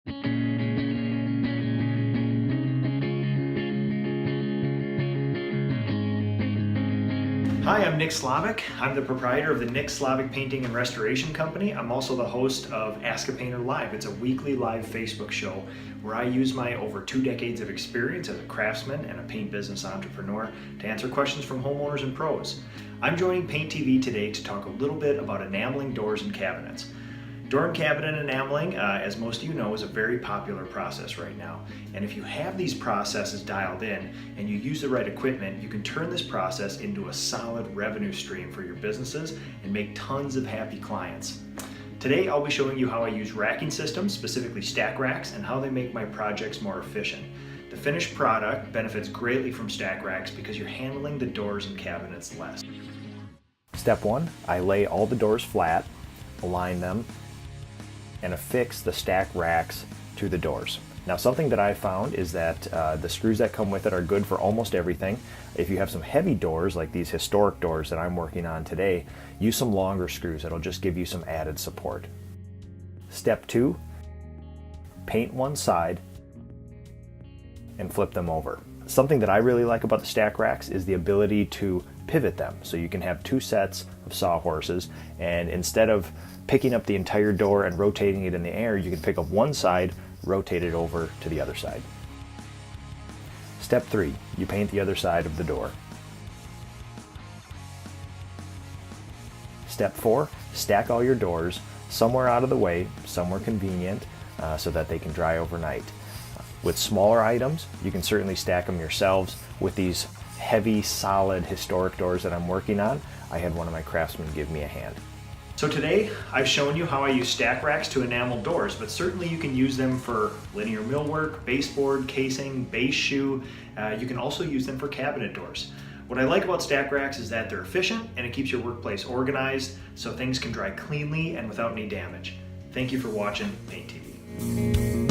Hi, I'm Nick Slavik. I'm the proprietor of the Nick Slavik Painting and Restoration Company. I'm also the host of Ask a Painter Live. It's a weekly live Facebook show where I use my over 2 decades of experience as a craftsman and a paint business entrepreneur to answer questions from homeowners and pros. I'm joining Paint TV today to talk a little bit about enameling doors and cabinets. Door and cabinet enameling, as most of you know, is a very popular process right now. And if you have these processes dialed in and you use the right equipment, you can turn this process into a solid revenue stream for your businesses and make tons of happy clients. Today, I'll be showing you how I use racking systems, specifically stack racks, and how they make my projects more efficient. The finished product benefits greatly from stack racks because you're handling the doors and cabinets less. Step 1, I lay all the doors flat, align them, and affix the stack racks to the doors. Now, something that I found is that the screws that come with it are good for almost everything. If you have some heavy doors, like these historic doors that I'm working on today, use some longer screws. It'll just give you some added support. Step 2, paint one side and flip them over. Something that I really like about the stack racks is the ability to pivot them. So you can have 2 sets of sawhorses, and instead of picking up the entire door and rotating it in the air, you can pick up one side, rotate it over to the other side. Step 3, you paint the other side of the door. Step 4, stack all your doors somewhere out of the way, somewhere convenient, so that they can dry overnight. With smaller items, you can certainly stack them yourselves. With these heavy, solid, historic doors that I'm working on, I had one of my craftsmen give me a hand. So today, I've shown you how I use stack racks to enamel doors, but certainly you can use them for linear millwork, baseboard, casing, base shoe. You can also use them for cabinet doors. What I like about stack racks is that they're efficient and it keeps your workplace organized so things can dry cleanly and without any damage. Thank you for watching Paint TV.